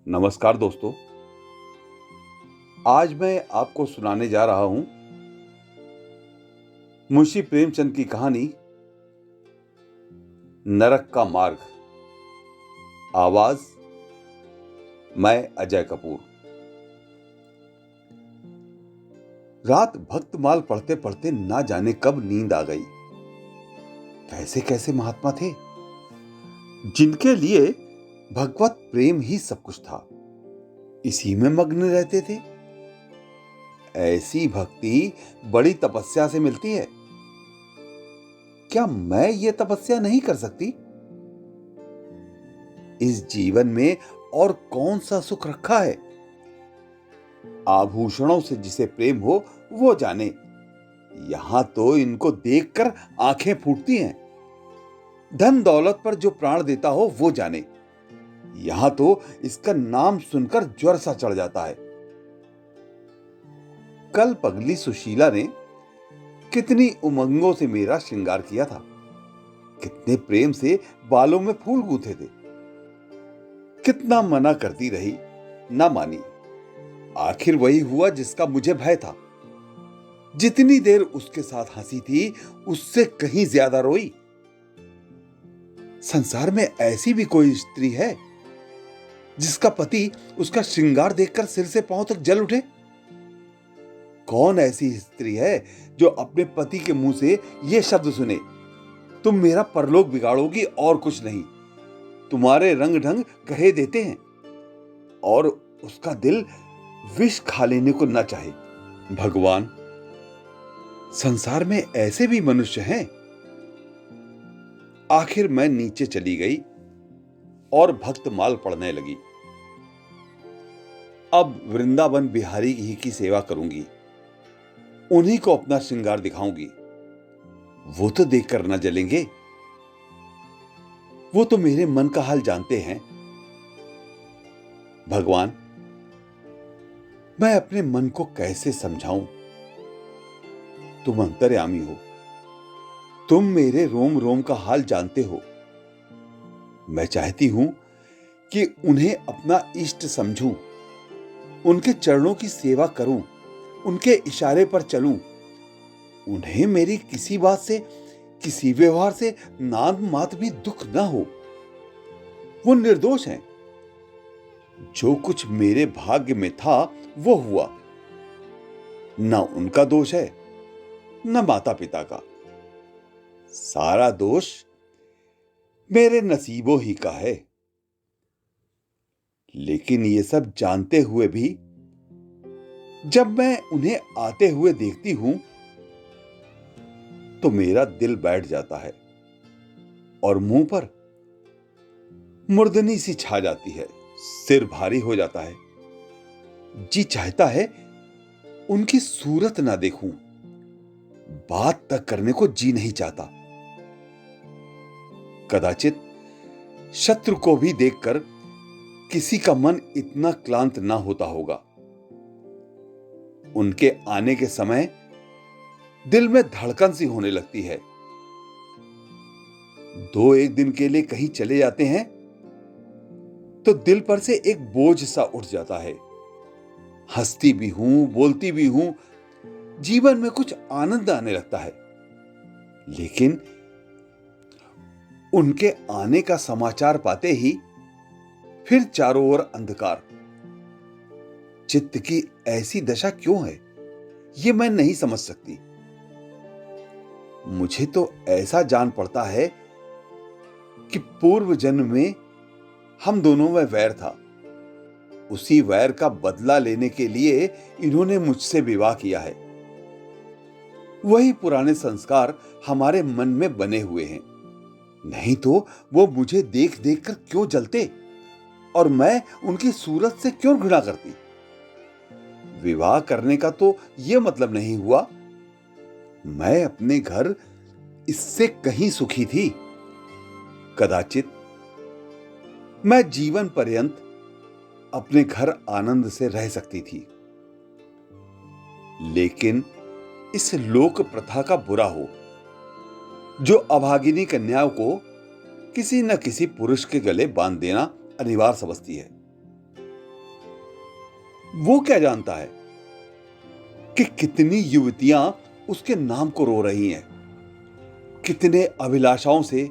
नमस्कार दोस्तों। आज मैं आपको सुनाने जा रहा हूं मुंशी प्रेमचंद की कहानी नरक का मार्ग। आवाज मैं अजय कपूर। रात भक्तमाल पढ़ते पढ़ते ना जाने कब नींद आ गई। कैसे कैसे महात्मा थे जिनके लिए भगवत प्रेम ही सब कुछ था, इसी में मग्न रहते थे। ऐसी भक्ति बड़ी तपस्या से मिलती है। क्या मैं ये तपस्या नहीं कर सकती? इस जीवन में और कौन सा सुख रखा है? आभूषणों से जिसे प्रेम हो वो जाने। यहां तो इनको देखकर आंखें फूटती हैं। धन दौलत पर जो प्राण देता हो वो जाने। यहां तो इसका नाम सुनकर ज्वर सा चढ़ जाता है। कल पगली सुशीला ने कितनी उमंगों से मेरा श्रृंगार किया था, कितने प्रेम से बालों में फूल गूंथे थे। कितना मना करती रही, ना मानी। आखिर वही हुआ जिसका मुझे भय था। जितनी देर उसके साथ हंसी थी उससे कहीं ज्यादा रोई। संसार में ऐसी भी कोई स्त्री है जिसका पति उसका श्रृंगार देखकर सिर से पांव तक जल उठे? कौन ऐसी स्त्री है जो अपने पति के मुंह से यह शब्द सुने, तुम मेरा परलोक बिगाड़ोगी और कुछ नहीं, तुम्हारे रंग ढंग कहे देते हैं, और उसका दिल विष खा लेने को न चाहे। भगवान, संसार में ऐसे भी मनुष्य हैं। आखिर मैं नीचे चली गई और भक्तमाल पढ़ने लगी। अब वृंदावन बिहारी ही की सेवा करूंगी, उन्हीं को अपना श्रृंगार दिखाऊंगी। वो तो देखकर न जलेंगे, वो तो मेरे मन का हाल जानते हैं। भगवान, मैं अपने मन को कैसे समझाऊं? तुम अंतर्यामी हो, तुम मेरे रोम रोम का हाल जानते हो। मैं चाहती हूं कि उन्हें अपना इष्ट समझूं, उनके चरणों की सेवा करूं, उनके इशारे पर चलूं। उन्हें मेरी किसी बात से, किसी व्यवहार से नाम मात्र भी दुख ना हो। वो निर्दोष हैं। जो कुछ मेरे भाग्य में था वो हुआ। ना उनका दोष है, न माता पिता का। सारा दोष मेरे नसीबों ही का है। लेकिन ये सब जानते हुए भी जब मैं उन्हें आते हुए देखती हूं तो मेरा दिल बैठ जाता है और मुंह पर मुर्दनी सी छा जाती है। सिर भारी हो जाता है। जी चाहता है उनकी सूरत ना देखूं, बात तक करने को जी नहीं चाहता। कदाचित शत्रु को भी देखकर किसी का मन इतना क्लांत ना होता होगा। उनके आने के समय दिल में धड़कन सी होने लगती है। दो एक दिन के लिए कहीं चले जाते हैं तो दिल पर से एक बोझ सा उठ जाता है। हंसती भी हूं, बोलती भी हूं, जीवन में कुछ आनंद आने लगता है। लेकिन उनके आने का समाचार पाते ही फिर चारों ओर अंधकार। चित्त की ऐसी दशा क्यों है, यह मैं नहीं समझ सकती। मुझे तो ऐसा जान पड़ता है कि पूर्व जन्म में हम दोनों में वैर था। उसी वैर का बदला लेने के लिए इन्होंने मुझसे विवाह किया है। वही पुराने संस्कार हमारे मन में बने हुए हैं। नहीं तो वो मुझे देख देख कर क्यों जलते और मैं उनकी सूरत से क्यों घृणा करती। विवाह करने का तो यह मतलब नहीं हुआ। मैं अपने घर इससे कहीं सुखी थी। कदाचित मैं जीवन पर्यंत अपने घर आनंद से रह सकती थी। लेकिन इस लोक प्रथा का बुरा हो जो अभागिनी कन्याओं को किसी न किसी पुरुष के गले बांध देना अनिवार्य समझती है। वो क्या जानता है कि कितनी युवतियां उसके नाम को रो रही हैं, कितने अभिलाषाओं से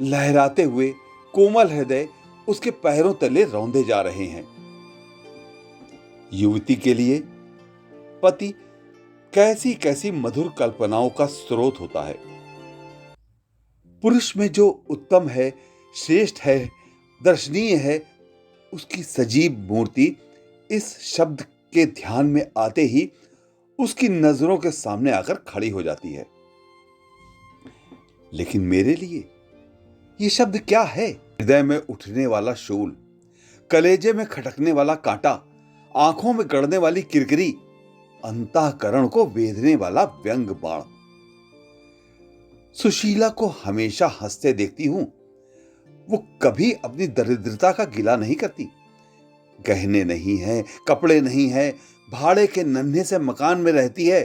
लहराते हुए कोमल हृदय उसके पैरों तले रौंदे जा रहे हैं। युवती के लिए पति कैसी कैसी मधुर कल्पनाओं का स्रोत होता है। पुरुष में जो उत्तम है, श्रेष्ठ है, दर्शनीय है, उसकी सजीव मूर्ति इस शब्द के ध्यान में आते ही उसकी नजरों के सामने आकर खड़ी हो जाती है। लेकिन मेरे लिए यह शब्द क्या है? हृदय में उठने वाला शूल, कलेजे में खटकने वाला कांटा, आंखों में गड़ने वाली किरकिरी, अंतःकरण को वेधने वाला व्यंग बाण। सुशीला को हमेशा हंसते देखती हूं। वो कभी अपनी दरिद्रता का गिला नहीं करती। गहने नहीं है, कपड़े नहीं है, भाड़े के नन्हे से मकान में रहती है,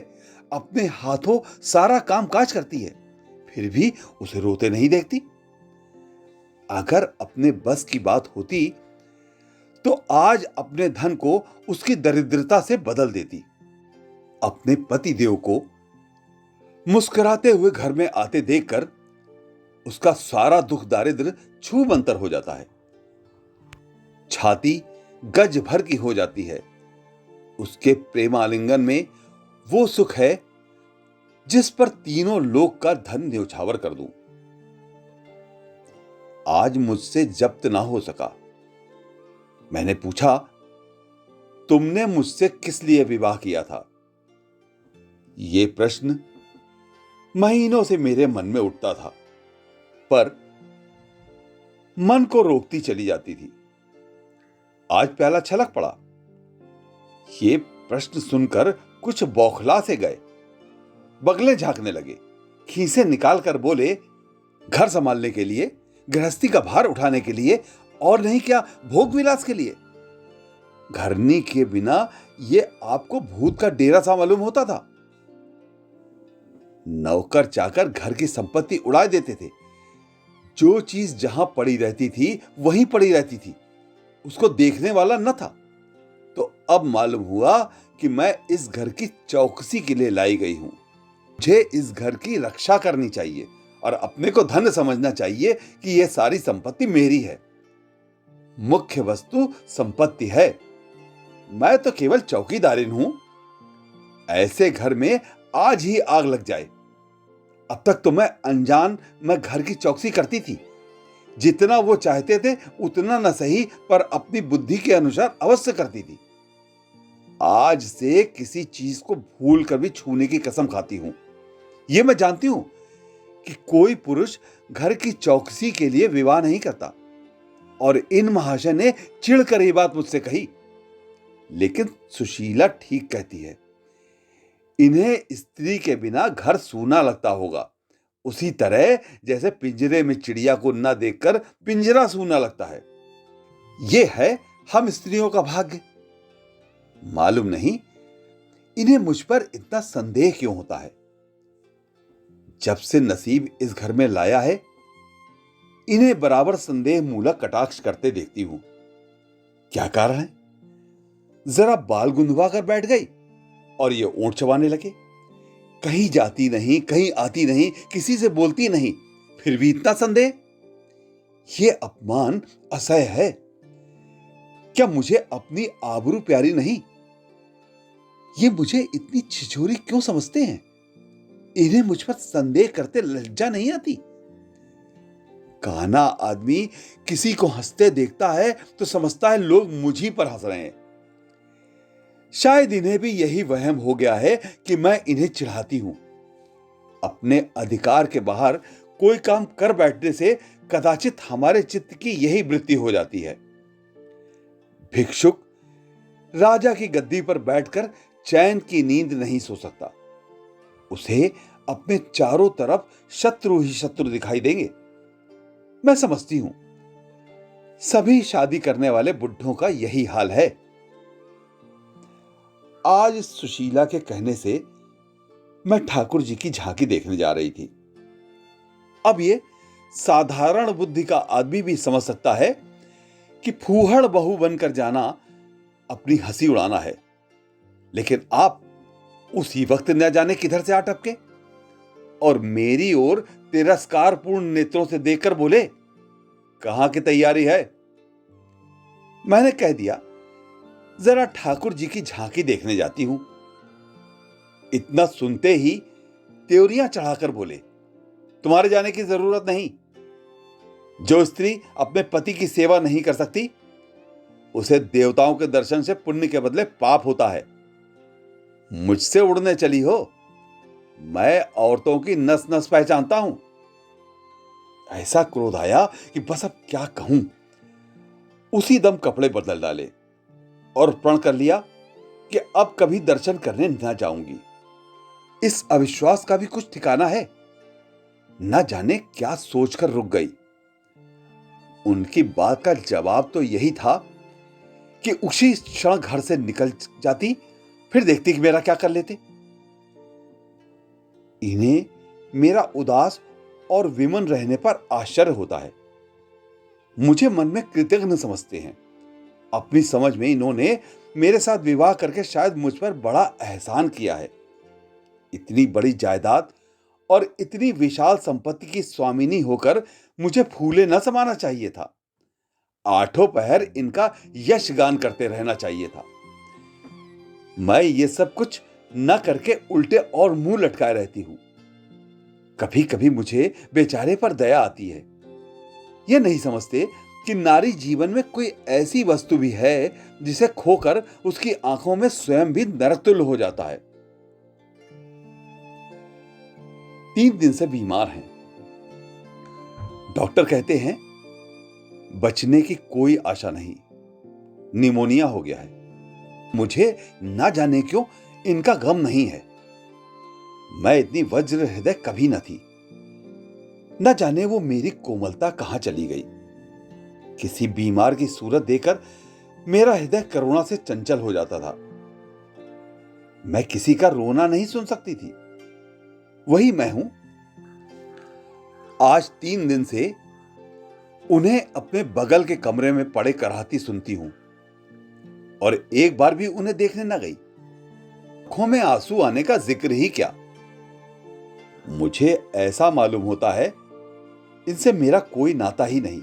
अपने हाथों सारा काम काज करती है, फिर भी उसे रोते नहीं देखती। अगर अपने बस की बात होती तो आज अपने धन को उसकी दरिद्रता से बदल देती। अपने पति देव को मुस्कुराते हुए घर में आते देखकर उसका सारा दुख दारिद्र छू मंतर हो जाता है। छाती गज भर की हो जाती है। उसके प्रेमालिंगन में वो सुख है जिस पर तीनों लोक का धन न्यौछावर कर दूं। आज मुझसे जब्त ना हो सका। मैंने पूछा, तुमने मुझसे किस लिए विवाह किया था? ये प्रश्न महीनों से मेरे मन में उठता था, पर मन को रोकती चली जाती थी। आज प्याला छलक पड़ा। ये प्रश्न सुनकर कुछ बौखला से गए, बगले झांकने लगे, खीसे निकालकर बोले, घर संभालने के लिए, गृहस्थी का भार उठाने के लिए, और नहीं क्या भोग विलास के लिए? घरनी के बिना ये आपको भूत का डेरा सा मालूम होता था। नौकर चाकर घर की संपत्ति उड़ा देते थे। जो चीज जहां पड़ी रहती थी वहीं पड़ी रहती थी, उसको देखने वाला न था। तो अब मालूम हुआ कि मैं इस घर की चौकसी के लिए लाई गई हूं। मुझे इस घर की रक्षा करनी चाहिए और अपने को धन्य समझना चाहिए कि यह सारी संपत्ति मेरी है। मुख्य वस्तु संपत्ति है, मैं तो केवल चौकीदारिन हूं। ऐसे घर में आज ही आग लग जाए। अब तक तो मैं घर की चौकसी करती थी। जितना वो चाहते थे उतना न सही, पर अपनी बुद्धि के अनुसार अवश्य करती थी। आज से किसी चीज को भूल कर भी छूने की कसम खाती हूं। यह मैं जानती हूं कि कोई पुरुष घर की चौकसी के लिए विवाह नहीं करता, और इन महाशय ने चिढ़कर यह बात मुझसे कही। लेकिन सुशीला ठीक कहती है। इन्हें स्त्री के बिना घर सूना लगता होगा, उसी तरह जैसे पिंजरे में चिड़िया को न देखकर पिंजरा सूना लगता है। यह है हम स्त्रियों का भाग्य। मालूम नहीं इन्हें मुझ पर इतना संदेह क्यों होता है। जब से नसीब इस घर में लाया है, इन्हें बराबर संदेह मूलक कटाक्ष करते देखती हूं। क्या कारण है? जरा बाल गुंदवा कर बैठ गई और ये ओंठ चबाने लगे। कहीं जाती नहीं, कहीं आती नहीं, किसी से बोलती नहीं, फिर भी इतना संदेह। ये अपमान असह्य है। क्या मुझे अपनी आबरू प्यारी नहीं? ये मुझे इतनी छिछोरी क्यों समझते हैं? इन्हें मुझ पर संदेह करते लज्जा नहीं आती? काना आदमी किसी को हंसते देखता है तो समझता है लोग मुझी पर हंस रहे हैं। शायद इन्हें भी यही वहम हो गया है कि मैं इन्हें चिढ़ाती हूं। अपने अधिकार के बाहर कोई काम कर बैठने से कदाचित हमारे चित्त की यही वृत्ति हो जाती है। भिक्षुक राजा की गद्दी पर बैठकर चैन की नींद नहीं सो सकता। उसे अपने चारों तरफ शत्रु ही शत्रु दिखाई देंगे। मैं समझती हूं सभी शादी करने वाले बुढ़ों का यही हाल है। आज सुशीला के कहने से मैं ठाकुर जी की झांकी देखने जा रही थी। अब ये साधारण बुद्धि का आदमी भी समझ सकता है कि फूहड़ बहू बनकर जाना अपनी हंसी उड़ाना है, लेकिन आप उसी वक्त न जाने किधर से आ टपके और मेरी ओर तिरस्कारपूर्ण नेत्रों से देखकर बोले, कहां की तैयारी है? मैंने कह दिया, जरा ठाकुर जी की झांकी देखने जाती हूं। इतना सुनते ही त्योरियां चढ़ाकर बोले, तुम्हारे जाने की जरूरत नहीं। जो स्त्री अपने पति की सेवा नहीं कर सकती, उसे देवताओं के दर्शन से पुण्य के बदले पाप होता है। मुझसे उड़ने चली हो? मैं औरतों की नस नस पहचानता हूं। ऐसा क्रोध आया कि बस अब क्या कहूं। उसी दम कपड़े बदल डाले और प्रण कर लिया कि अब कभी दर्शन करने न जाऊंगी। इस अविश्वास का भी कुछ ठिकाना है। न जाने क्या सोचकर रुक गई। उनकी बात का जवाब तो यही था कि उसी क्षण घर से निकल जाती, फिर देखती कि मेरा क्या कर लेते। इन्हें मेरा उदास और विमन रहने पर आश्चर्य होता है। मुझे मन में कृतज्ञ समझते हैं। अपनी समझ में इन्होंने मेरे साथ विवाह करके शायद मुझ पर बड़ा एहसान किया है। इतनी बड़ी जायदाद और इतनी विशाल संपत्ति की स्वामिनी होकर मुझे फूले न समाना चाहिए था। आठों पहर इनका यश गान करते रहना चाहिए था। मैं ये सब कुछ न करके उल्टे और मुंह लटकाए रहती हूं। कभी कभी मुझे बेचारे पर दया आती है। ये नहीं समझते कि नारी जीवन में कोई ऐसी वस्तु भी है जिसे खोकर उसकी आंखों में स्वयं भी नरतुल्य हो जाता है। 3 दिन से बीमार हैं। डॉक्टर कहते हैं बचने की कोई आशा नहीं, निमोनिया हो गया है। मुझे ना जाने क्यों इनका गम नहीं है। मैं इतनी वज्र हृदय कभी न थी। न जाने वो मेरी कोमलता कहां चली गई। किसी बीमार की सूरत देखकर मेरा हृदय करुणा से चंचल हो जाता था। मैं किसी का रोना नहीं सुन सकती थी। वही मैं हूं। आज 3 दिन से उन्हें अपने बगल के कमरे में पड़े कराहती सुनती हूं और एक बार भी उन्हें देखने न गई। आंखों में आंसू आने का जिक्र ही क्या। मुझे ऐसा मालूम होता है इनसे मेरा कोई नाता ही नहीं।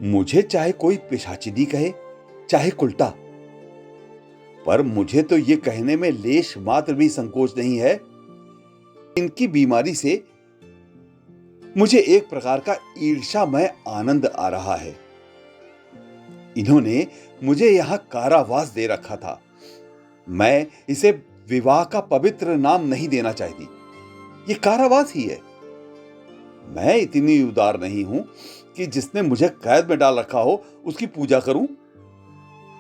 मुझे चाहे कोई पिशाचिनी कहे, चाहे कुलटा, पर मुझे तो यह कहने में लेश मात्र भी संकोच नहीं है। इनकी बीमारी से मुझे एक प्रकार का ईर्ष्यामय आनंद आ रहा है। इन्होंने मुझे यहां कारावास दे रखा था। मैं इसे विवाह का पवित्र नाम नहीं देना चाहती। यह कारावास ही है। मैं इतनी उदार नहीं हूं कि जिसने मुझे कैद में डाल रखा हो उसकी पूजा करूं,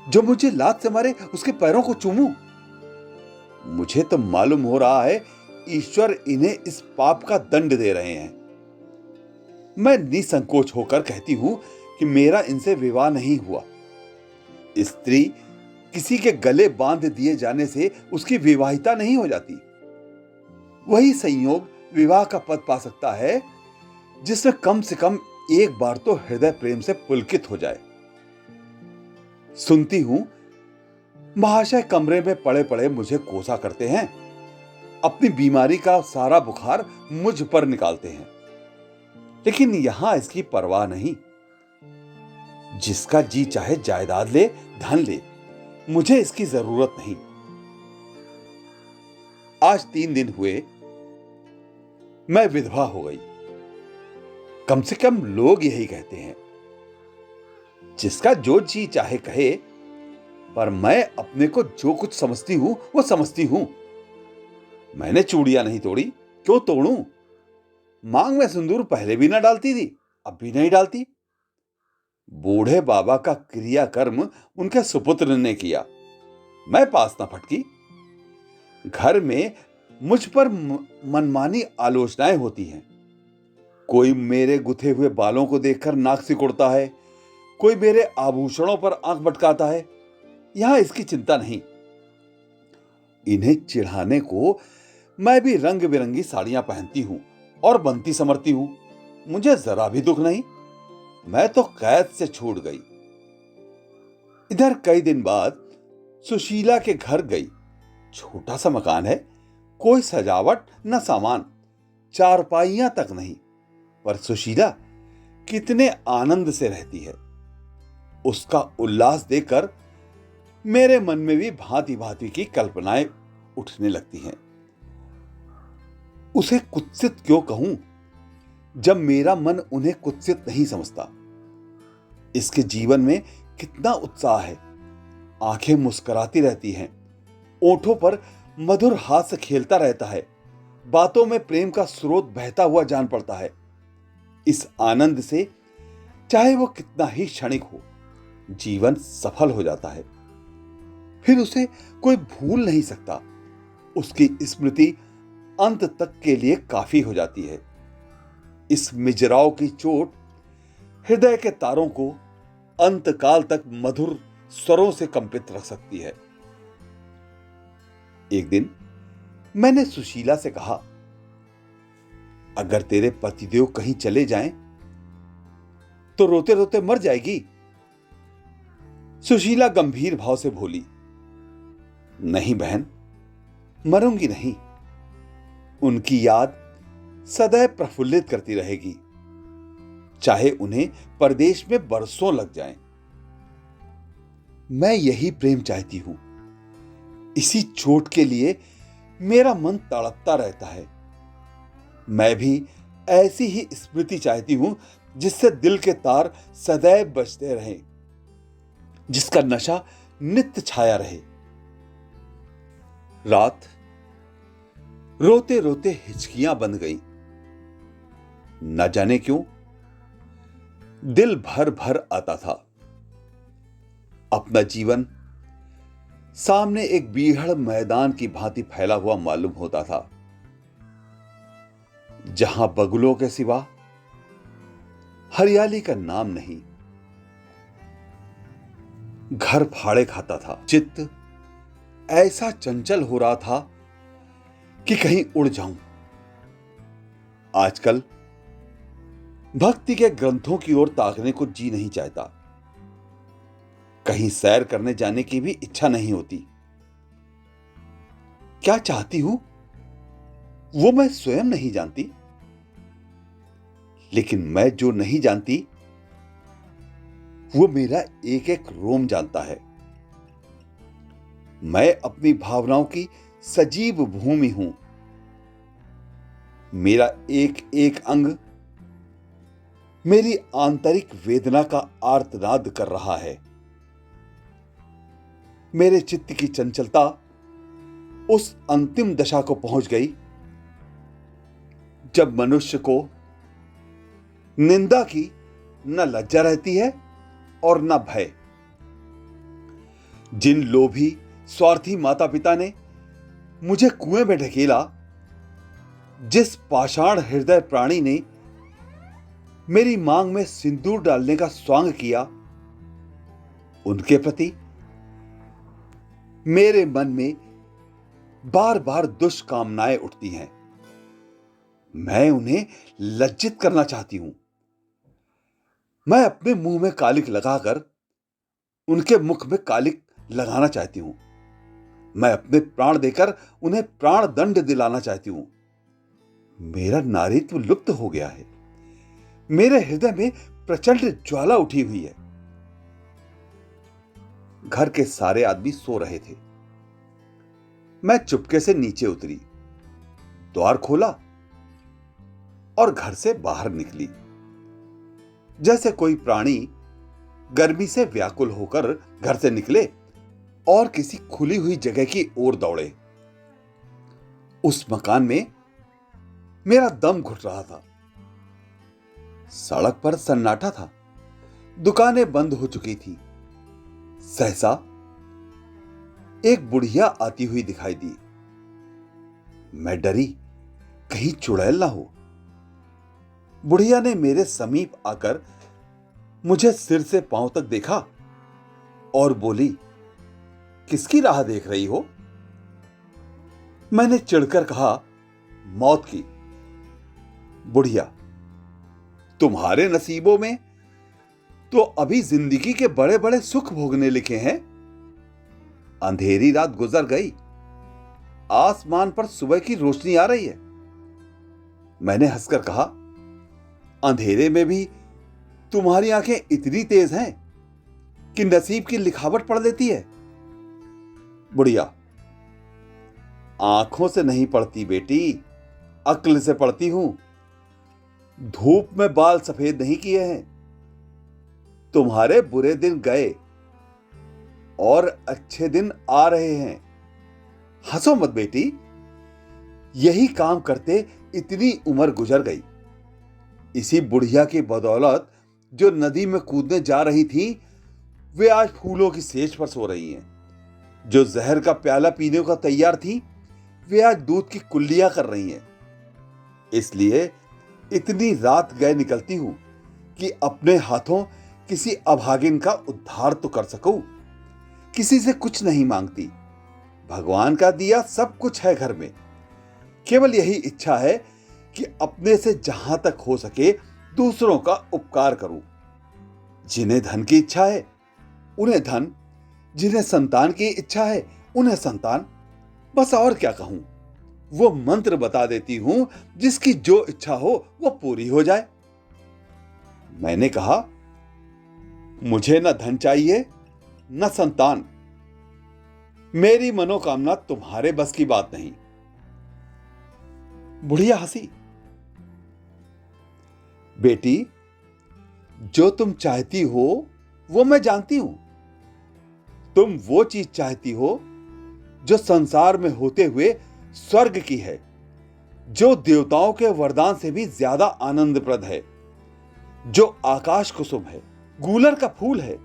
जो मुझे लात से मारे उसके पैरों को चूमूं। मुझे तो मालूम हो रहा है ईश्वर इन्हें इस पाप का दंड दे रहे हैं। मैं निसंकोच होकर कहती हूं कि मेरा इनसे विवाह नहीं हुआ। स्त्री किसी के गले बांध दिए जाने से उसकी विवाहिता नहीं हो जाती। वही संयोग विवाह का पद पा सकता है जिसमें कम से कम एक बार तो हृदय प्रेम से पुलकित हो जाए। सुनती हूं महाशय कमरे में पड़े पड़े मुझे कोसा करते हैं। अपनी बीमारी का सारा बुखार मुझ पर निकालते हैं, लेकिन यहां इसकी परवाह नहीं। जिसका जी चाहे जायदाद ले, धन ले, मुझे इसकी जरूरत नहीं। आज 3 दिन हुए मैं विधवा हो गई। कम से कम लोग यही कहते हैं। जिसका जो जी चाहे कहे, पर मैं अपने को जो कुछ समझती हूं वो समझती हूं। मैंने चूड़ियां नहीं तोड़ी, क्यों तोड़ूं? मांग में सिंदूर पहले भी ना डालती थी, अब भी नहीं डालती। बूढ़े बाबा का क्रियाकर्म उनके सुपुत्र ने किया, मैं पास ना फटकी। घर में मुझ पर मनमानी आलोचनाएं होती हैं। कोई मेरे गुथे हुए बालों को देखकर नाक सिकुड़ता है, कोई मेरे आभूषणों पर आंख भटकाता है। यहां इसकी चिंता नहीं। इन्हें चिढ़ाने को मैं भी रंग बिरंगी साड़ियां पहनती हूं और बनती समरती हूं। मुझे जरा भी दुख नहीं। मैं तो कैद से छूट गई। इधर कई दिन बाद सुशीला के घर गई। छोटा सा मकान है, कोई सजावट न सामान, चारपाइयां तक नहीं, पर सुशीला कितने आनंद से रहती है। उसका उल्लास देखकर मेरे मन में भी भांति भांति की कल्पनाएं उठने लगती हैं। उसे कुत्सित क्यों कहूं, जब मेरा मन उन्हें कुत्सित नहीं समझता। इसके जीवन में कितना उत्साह है, आंखें मुस्कुराती रहती हैं, ओंठों पर मधुर हास्य खेलता रहता है, बातों में प्रेम का स्रोत बहता हुआ जान पड़ता है। इस आनंद से चाहे वो कितना ही क्षणिक हो, जीवन सफल हो जाता है। फिर उसे कोई भूल नहीं सकता। उसकी स्मृति अंत तक के लिए काफी हो जाती है। इस मिजराव की चोट हृदय के तारों को अंतकाल तक मधुर स्वरों से कंपित रख सकती है। एक दिन मैंने सुशीला से कहा, अगर तेरे पतिदेव कहीं चले जाएं तो रोते रोते मर जाएगी। सुशीला गंभीर भाव से बोली, नहीं बहन, मरूंगी नहीं। उनकी याद सदैव प्रफुल्लित करती रहेगी, चाहे उन्हें परदेश में बरसों लग जाएं। मैं यही प्रेम चाहती हूं। इसी चोट के लिए मेरा मन तड़पता रहता है। मैं भी ऐसी ही स्मृति चाहती हूं, जिससे दिल के तार सदैव बजते रहें, जिसका नशा नित्य छाया रहे। रात रोते रोते हिचकियां बंध गई। न जाने क्यों दिल भर भर आता था। अपना जीवन सामने एक बीहड़ मैदान की भांति फैला हुआ मालूम होता था, जहां बगुलों के सिवा हरियाली का नाम नहीं। घर फाड़े खाता था। चित्त ऐसा चंचल हो रहा था कि कहीं उड़ जाऊं। आजकल भक्ति के ग्रंथों की ओर ताकने को जी नहीं चाहता। कहीं सैर करने जाने की भी इच्छा नहीं होती। क्या चाहती हूं वो मैं स्वयं नहीं जानती, लेकिन मैं जो नहीं जानती वो मेरा एक एक रोम जानता है। मैं अपनी भावनाओं की सजीव भूमि हूं। मेरा एक एक अंग मेरी आंतरिक वेदना का आर्तनाद कर रहा है। मेरे चित्त की चंचलता उस अंतिम दशा को पहुंच गई, जब मनुष्य को निंदा की न लज्जा रहती है और न भय। जिन लोभी स्वार्थी माता पिता ने मुझे कुएं में ढकेला, जिस पाषाण हृदय प्राणी ने मेरी मांग में सिंदूर डालने का स्वांग किया, उनके प्रति मेरे मन में बार बार दुष्कामनाएं उठती हैं। मैं उन्हें लज्जित करना चाहती हूं। मैं अपने मुंह में कालिक लगाकर उनके मुख में कालिक लगाना चाहती हूं। मैं अपने प्राण देकर उन्हें प्राण दंड दिलाना चाहती हूं। मेरा नारीत्व लुप्त हो गया है। मेरे हृदय में प्रचंड ज्वाला उठी हुई है। घर के सारे आदमी सो रहे थे। मैं चुपके से नीचे उतरी, द्वार खोला और घर से बाहर निकली। जैसे कोई प्राणी गर्मी से व्याकुल होकर घर से निकले और किसी खुली हुई जगह की ओर दौड़े। उस मकान में मेरा दम घुट रहा था। सड़क पर सन्नाटा था। दुकानें बंद हो चुकी थी। सहसा एक बुढ़िया आती हुई दिखाई दी। मैं डरी, कहीं चुड़ैल ना हो। बुढ़िया ने मेरे समीप आकर मुझे सिर से पांव तक देखा और बोली, किसकी राह देख रही हो? मैंने चिढ़कर कहा, मौत की। बुढ़िया, तुम्हारे नसीबों में तो अभी जिंदगी के बड़े बड़े सुख भोगने लिखे हैं। अंधेरी रात गुजर गई, आसमान पर सुबह की रोशनी आ रही है। मैंने हंसकर कहा, अंधेरे में भी तुम्हारी आंखें इतनी तेज हैं कि नसीब की लिखावट पढ़ लेती है। बुढ़िया, आंखों से नहीं पढ़ती बेटी, अक्ल से पढ़ती हूं। धूप में बाल सफेद नहीं किए हैं। तुम्हारे बुरे दिन गए और अच्छे दिन आ रहे हैं। हंसो मत बेटी, यही काम करते इतनी उम्र गुजर गई। इसी बुढ़िया की बदौलत जो नदी में कूदने जा रही थी, वे आज फूलों की सेज पर सो रही हैं। जो जहर का प्याला पीने को तैयार थी, वे आज दूध की कुल्लियां कर रही हैं। इसलिए इतनी रात गए निकलती हूं कि अपने हाथों किसी अभागिन का उद्धार तो कर सकूं। किसी से कुछ नहीं मांगती, भगवान का दिया सब कुछ है घर में। केवल यही इच्छा है कि अपने से जहां तक हो सके दूसरों का उपकार करूं। जिन्हें धन की इच्छा है उन्हें धन, जिन्हें संतान की इच्छा है उन्हें संतान। बस और क्या कहूं, वो मंत्र बता देती हूं, जिसकी जो इच्छा हो वो पूरी हो जाए। मैंने कहा, मुझे न धन चाहिए न संतान। मेरी मनोकामना तुम्हारे बस की बात नहीं। बुढ़िया हंसी। बेटी, जो तुम चाहती हो वो मैं जानती हूं। तुम वो चीज चाहती हो जो संसार में होते हुए स्वर्ग की है, जो देवताओं के वरदान से भी ज्यादा आनंदप्रद है, जो आकाश कुसुम है, गूलर का फूल है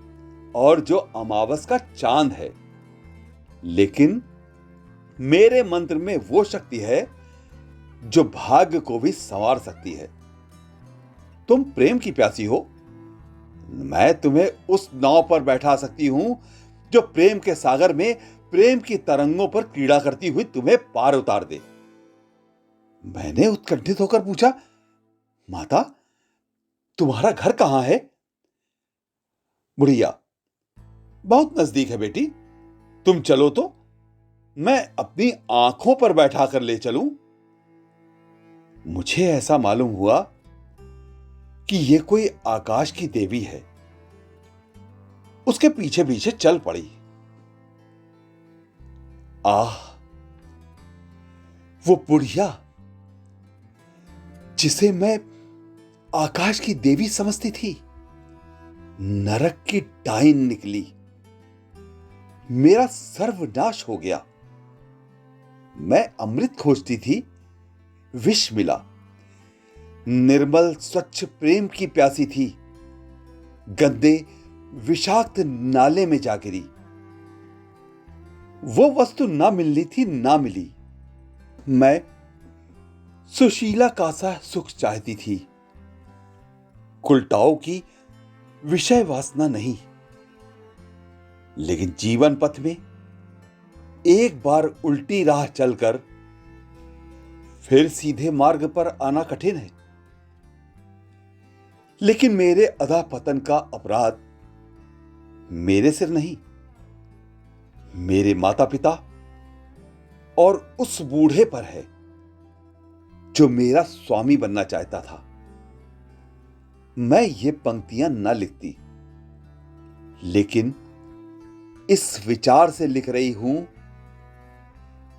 और जो अमावस का चांद है। लेकिन मेरे मंत्र में वो शक्ति है जो भाग्य को भी संवार सकती है। तुम प्रेम की प्यासी हो, मैं तुम्हें उस नाव पर बैठा सकती हूं जो प्रेम के सागर में प्रेम की तरंगों पर क्रीड़ा करती हुई तुम्हें पार उतार दे। मैंने उत्कंठित होकर पूछा, माता, तुम्हारा घर कहां है? बुढ़िया, बहुत नजदीक है बेटी, तुम चलो तो मैं अपनी आंखों पर बैठा कर ले चलूं। मुझे ऐसा मालूम हुआ कि यह कोई आकाश की देवी है। उसके पीछे पीछे चल पड़ी। आह, वो बुढ़िया जिसे मैं आकाश की देवी समझती थी, नरक की डाइन निकली। मेरा सर्वनाश हो गया। मैं अमृत खोजती थी, विष मिला। निर्मल स्वच्छ प्रेम की प्यासी थी, गंदे विषाक्त नाले में जा गिरी। वो वस्तु ना मिलनी थी, ना मिली। मैं सुशीला का सा सुख चाहती थी, कुलटाओं की विषय वासना नहीं। लेकिन जीवन पथ में एक बार उल्टी राह चलकर फिर सीधे मार्ग पर आना कठिन है। लेकिन मेरे अधा पतन का अपराध मेरे सिर नहीं, मेरे माता पिता और उस बूढ़े पर है जो मेरा स्वामी बनना चाहता था। मैं ये पंक्तियां न लिखती, लेकिन इस विचार से लिख रही हूं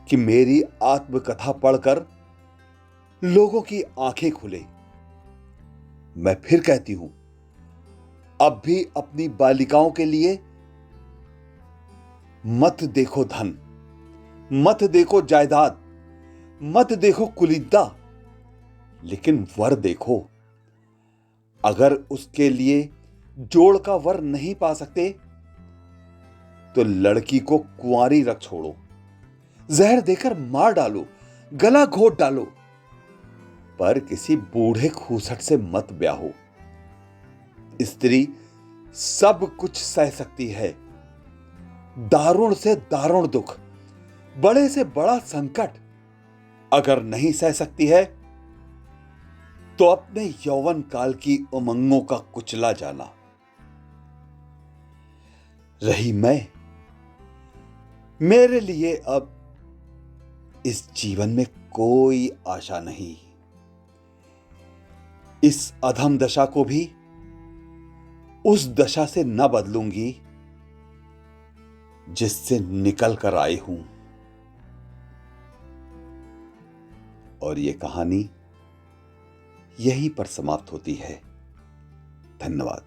कि मेरी आत्मकथा पढ़कर लोगों की आंखें खुले। मैं फिर कहती हूं, अब भी अपनी बालिकाओं के लिए मत देखो धन, मत देखो जायदाद, मत देखो कुलीनता, लेकिन वर देखो। अगर उसके लिए जोड़ का वर नहीं पा सकते तो लड़की को कुंवारी रख छोड़ो, जहर देकर मार डालो, गला घोट डालो, पर किसी बूढ़े खूसट से मत ब्याहो। स्त्री सब कुछ सह सकती है, दारुण से दारुण दुख, बड़े से बड़ा संकट। अगर नहीं सह सकती है तो अपने यौवन काल की उमंगों का कुचला जाना, रही मैं, मेरे लिए अब इस जीवन में कोई आशा नहीं। इस अधम दशा को भी उस दशा से न बदलूंगी जिससे निकल कर आई हूं। और ये कहानी यहीं पर समाप्त होती है। धन्यवाद।